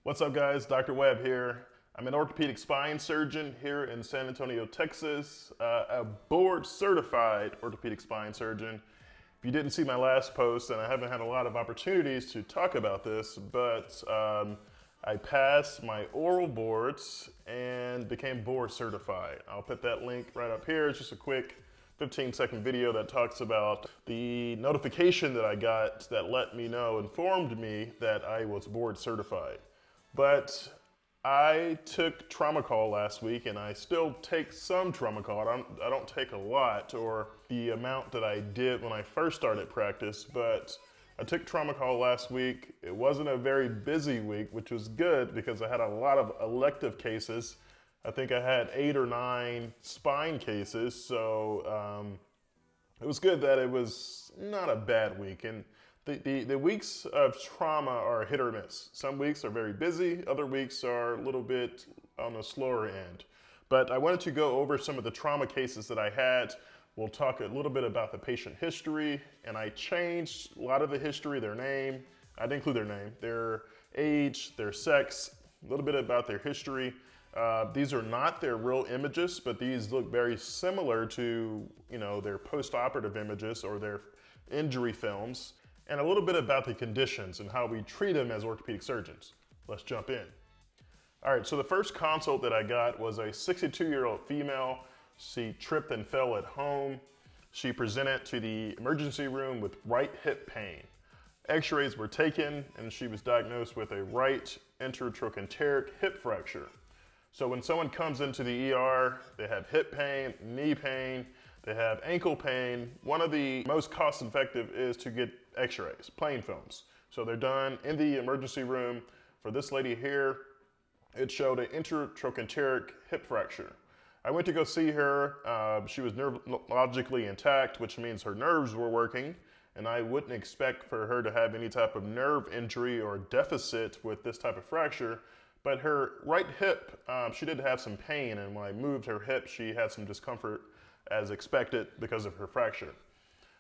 What's up guys, Dr. Webb here. I'm an orthopedic spine surgeon here in San Antonio, Texas, a board certified orthopedic spine surgeon. If you didn't see my last post, and I haven't had a lot of opportunities to talk about this, but I passed my oral boards and became board certified. I'll put that link right up here. It's just a quick 15-second video that talks about the notification that I got that informed me that I was board certified. But I took trauma call last week, and I still take some trauma call. I don't take a lot, or the amount that I did when I first started practice, but I took trauma call last week. It wasn't a very busy week, which was good because I had a lot of elective cases. I think I had 8 or 9 spine cases, so it was good that it was not a bad week. And the weeks of trauma are hit or miss. Some weeks are very busy, other weeks are a little bit on the slower end. But I wanted to go over some of the trauma cases that I had. We'll talk a little bit about the patient history, and I changed a lot of the history, their name. I didn't include their name, their age, their sex, a little bit about their history. These are not their real images, but these look very similar to, their post-operative images or their injury films, and a little bit about the conditions and how we treat them as orthopedic surgeons. Let's jump in. All right, so the first consult that I got was a 62-year-old female. She tripped and fell at home. She presented to the emergency room with right hip pain. X-rays were taken, and she was diagnosed with a right intertrochanteric hip fracture. So when someone comes into the ER, they have hip pain, knee pain, they have ankle pain. One of the most cost-effective is to get X-rays, plain films. So they're done in the emergency room. For this lady here, it showed an intertrochanteric hip fracture. I went to go see her. She was neurologically intact, which means her nerves were working, and I wouldn't expect for her to have any type of nerve injury or deficit with this type of fracture. But her right hip, she did have some pain, and when I moved her hip, she had some discomfort as expected because of her fracture.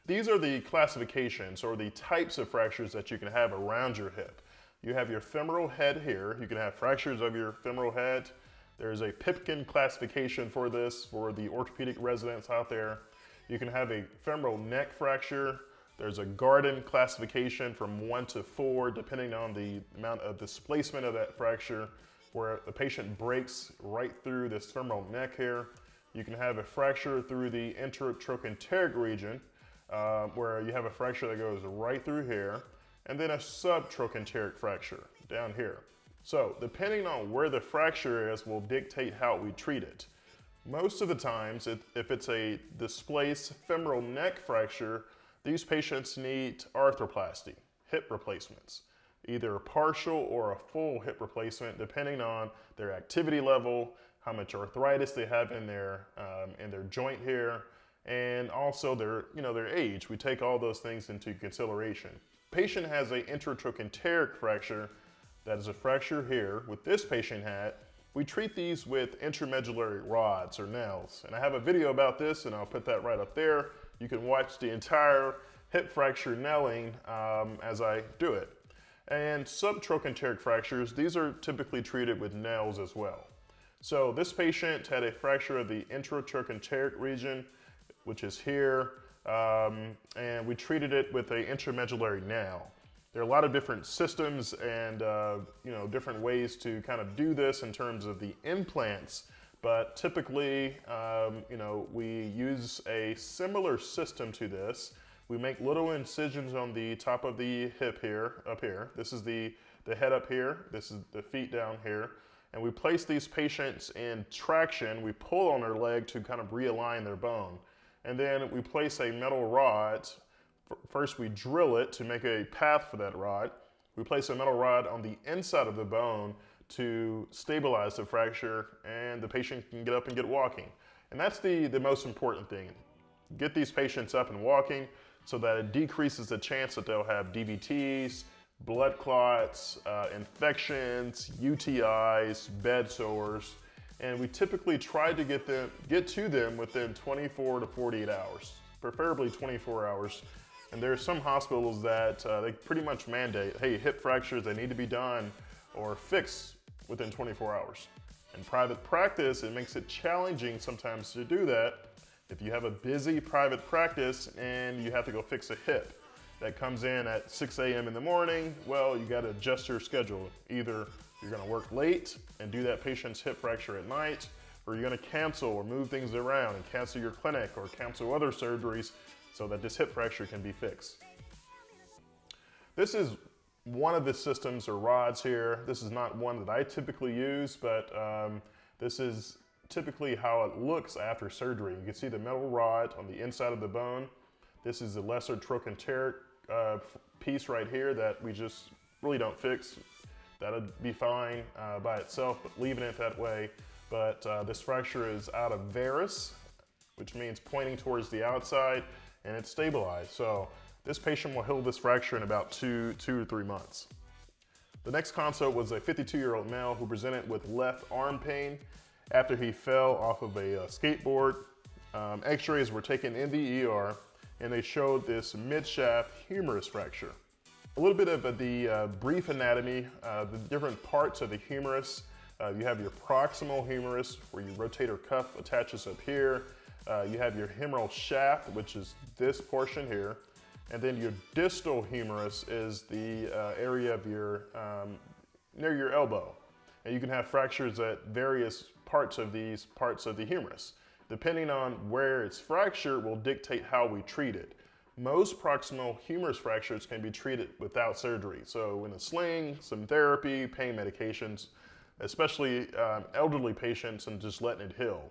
These are the classifications or the types of fractures that you can have around your hip. You have your femoral head here. You can have fractures of your femoral head. There's a Pipkin classification for this for the orthopedic residents out there. You can have a femoral neck fracture. There's a Garden classification from 1 to 4, depending on the amount of displacement of that fracture, where the patient breaks right through this femoral neck here. You can have a fracture through the intertrochanteric region, where you have a fracture that goes right through here, and then a subtrochanteric fracture down here. So depending on where the fracture is will dictate how we treat it. Most of the times, if it's a displaced femoral neck fracture, these patients need arthroplasty, hip replacements, either a partial or a full hip replacement, depending on their activity level, how much arthritis they have in their joint here, and also their age. We take all those things into consideration. Patient has an intertrochanteric fracture. That is a fracture here. With this patient had, we treat these with intramedullary rods or nails. And I have a video about this, and I'll put that right up there. You can watch the entire hip fracture nailing as I do it. And subtrochanteric fractures, these are typically treated with nails as well. So this patient had a fracture of the intertrochanteric region, which is here, and we treated it with an intramedullary nail. There are a lot of different systems and different ways to kind of do this in terms of the implants, but typically we use a similar system to this. We make little incisions on the top of the hip here, up here. This is the head up here. This is the feet down here. And we place these patients in traction. We pull on their leg to kind of realign their bone. And then we place a metal rod. First we drill it to make a path for that rod. We place a metal rod on the inside of the bone to stabilize the fracture, and the patient can get up and get walking. And that's the most important thing. Get these patients up and walking so that it decreases the chance that they'll have DVTs, blood clots, infections, UTIs, bed sores, and we typically try to get to them within 24 to 48 hours, preferably 24 hours. And there are some hospitals that they pretty much mandate, hey, hip fractures, they need to be done or fix within 24 hours. In private practice, it makes it challenging sometimes to do that. If you have a busy private practice and you have to go fix a hip that comes in at 6 a.m. in the morning, well, you gotta adjust your schedule. Either you're gonna work late and do that patient's hip fracture at night, or you're gonna cancel or move things around and cancel your clinic or cancel other surgeries so that this hip fracture can be fixed. This is one of the systems or rods here. This is not one that I typically use, but this is typically how it looks after surgery. You can see the metal rod on the inside of the bone. This is the lesser trochanteric piece right here that we just really don't fix. That'd be fine by itself, but leaving it that way. But this fracture is out of varus, which means pointing towards the outside, and it's stabilized. So this patient will heal this fracture in about two to 3 months. The next consult was a 52-year-old male who presented with left arm pain after he fell off of a skateboard. X-rays were taken in the ER, and they showed this midshaft humerus fracture. A little bit of the brief anatomy, the different parts of the humerus. You have your proximal humerus, where your rotator cuff attaches up here. You have your humeral shaft, which is this portion here. And then your distal humerus is the area of your, near your elbow. And you can have fractures at various parts of these parts of the humerus. Depending on where it's fractured will dictate how we treat it. Most proximal humerus fractures can be treated without surgery. So in a sling, some therapy, pain medications, especially elderly patients, and just letting it heal.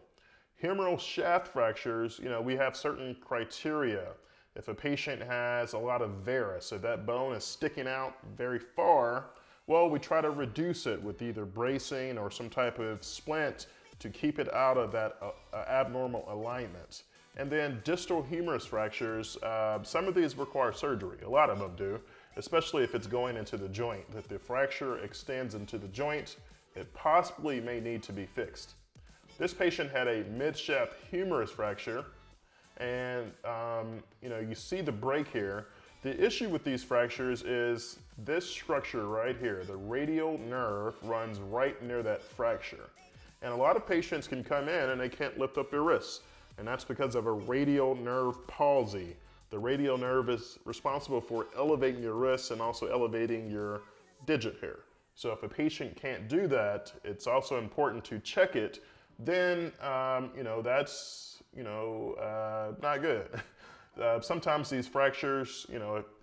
Humeral shaft fractures, we have certain criteria. If a patient has a lot of varus, if that bone is sticking out very far, well, we try to reduce it with either bracing or some type of splint to keep it out of that abnormal alignment. And then distal humerus fractures, some of these require surgery. A lot of them do, especially if it's going into the joint. If the fracture extends into the joint, it possibly may need to be fixed. This patient had a midshaft humerus fracture, and you see the break here. The issue with these fractures is this structure right here, the radial nerve, runs right near that fracture. And a lot of patients can come in and they can't lift up their wrists, and that's because of a radial nerve palsy. The radial nerve is responsible for elevating your wrists and also elevating your digit here. So if a patient can't do that, it's also important to check it. Then, that's, not good. Sometimes these fractures,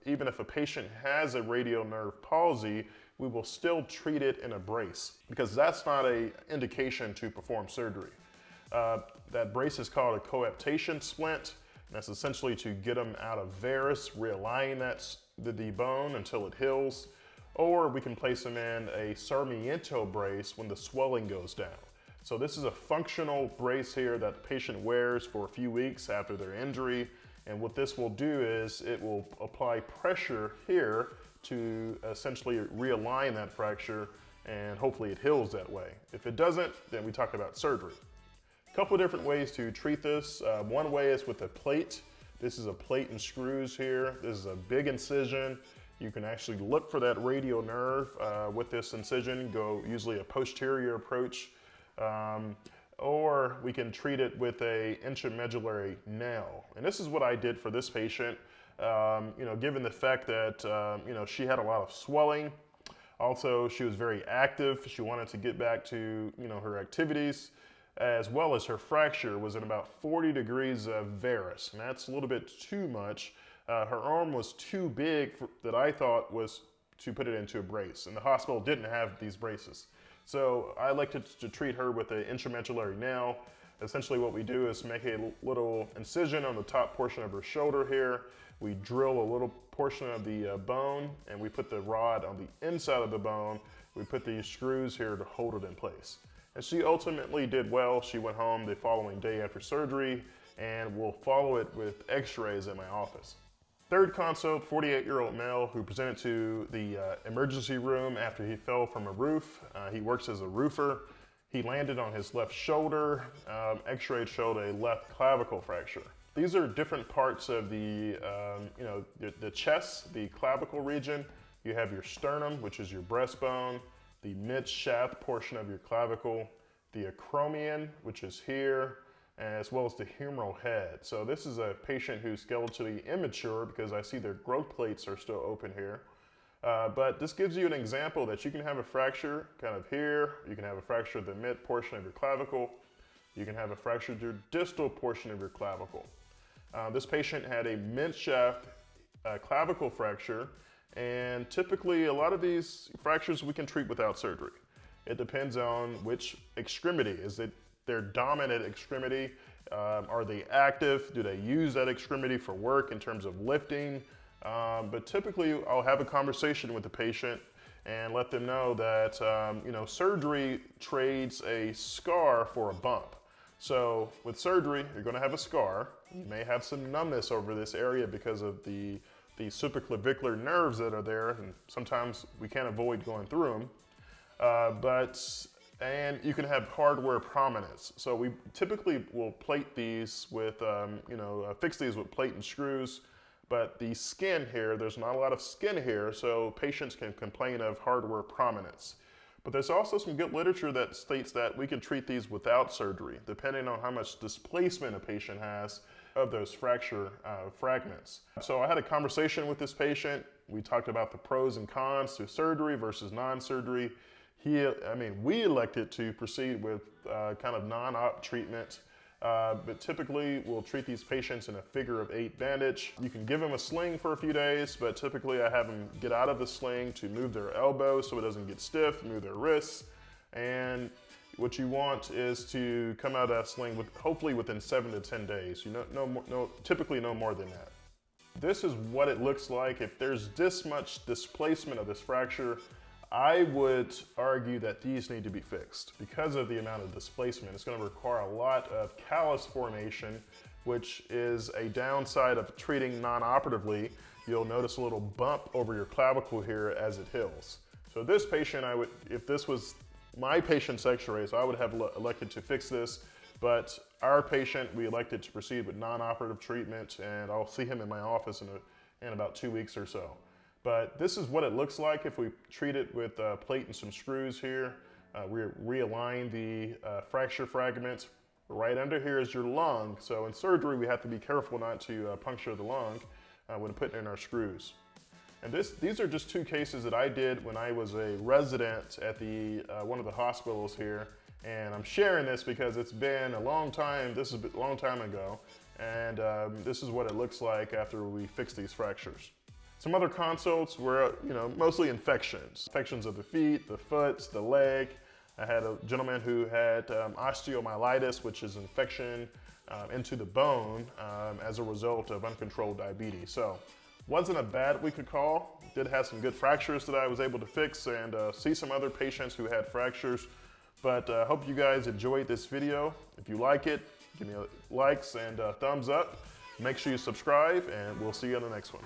even if a patient has a radial nerve palsy, we will still treat it in a brace because that's not an indication to perform surgery. That brace is called a coaptation splint, and that's essentially to get them out of varus, realign the bone until it heals, or we can place them in a Sarmiento brace when the swelling goes down. So this is a functional brace here that the patient wears for a few weeks after their injury. And what this will do is it will apply pressure here to essentially realign that fracture, and hopefully it heals that way. If it doesn't, then we talk about surgery. A couple of different ways to treat this. One way is with a plate. This is a plate and screws here. This is a big incision. You can actually look for that radial nerve with this incision, go usually a posterior approach. Or we can treat it with a intramedullary nail. And this is what I did for this patient, given the fact that, she had a lot of swelling. Also, she was very active. She wanted to get back to, her activities, as well as her fracture was at about 40 degrees of varus. And that's a little bit too much. Her arm was too big that I thought was to put it into a brace. And the hospital didn't have these braces. So I like to treat her with an intramedullary nail. Essentially what we do is make a little incision on the top portion of her shoulder here. We drill a little portion of the bone, and we put the rod on the inside of the bone. We put these screws here to hold it in place. And she ultimately did well. She went home the following day after surgery, and we'll follow it with x-rays in my office. Third consult, 48-year-old male who presented to the emergency room after he fell from a roof. He works as a roofer. He landed on his left shoulder. X-ray showed a left clavicle fracture. These are different parts of the chest, the clavicle region. You have your sternum, which is your breastbone. the midshaft portion of your clavicle, the acromion, which is here, as well as the humeral head. So this is a patient who's skeletally immature because I see their growth plates are still open here. But this gives you an example that you can have a fracture kind of here, you can have a fracture of the mid portion of your clavicle, you can have a fracture of your distal portion of your clavicle. This patient had a midshaft clavicle fracture, and typically a lot of these fractures we can treat without surgery. It depends on which extremity. Is it their dominant extremity? Are they active? Do they use that extremity for work in terms of lifting? But typically I'll have a conversation with the patient and let them know that surgery trades a scar for a bump. So with surgery, you're going to have a scar. You may have some numbness over this area because of the supraclavicular nerves that are there, and sometimes we can't avoid going through them. And you can have hardware prominence. So we typically will plate these with, fix these with plate and screws. But the skin here, there's not a lot of skin here, so patients can complain of hardware prominence. But there's also some good literature that states that we can treat these without surgery, depending on how much displacement a patient has of those fracture fragments. So I had a conversation with this patient. We talked about the pros and cons to surgery versus non-surgery. We elected to proceed with kind of non-op treatment. But typically we'll treat these patients in a figure of 8 bandage. You can give them a sling for a few days, but typically I have them get out of the sling to move their elbow so it doesn't get stiff, move their wrists. And what you want is to come out of that sling hopefully within 7 to 10 days. Typically no more than that. This is what it looks like. If there's this much displacement of this fracture, I would argue that these need to be fixed. Because of the amount of displacement, it's going to require a lot of callus formation, which is a downside of treating non-operatively. You'll notice a little bump over your clavicle here as it heals. So this patient, if this was my patient's x-rays, I would have elected to fix this, but our patient, we elected to proceed with non-operative treatment, and I'll see him in my office in about 2 weeks or so. But this is what it looks like if we treat it with a plate and some screws here. We realign the fracture fragments. Right under here is your lung. So in surgery, we have to be careful not to puncture the lung when putting in our screws. And these are just 2 cases that I did when I was a resident at one of the hospitals here. And I'm sharing this because it's been a long time. This is a long time ago. And this is what it looks like after we fix these fractures. Some other consults were, mostly infections. Infections of the feet, the foot, the leg. I had a gentleman who had osteomyelitis, which is infection into the bone as a result of uncontrolled diabetes. So wasn't a bad week to call. Did have some good fractures that I was able to fix and see some other patients who had fractures. But I hope you guys enjoyed this video. If you like it, give me likes and thumbs up. Make sure you subscribe, and we'll see you on the next one.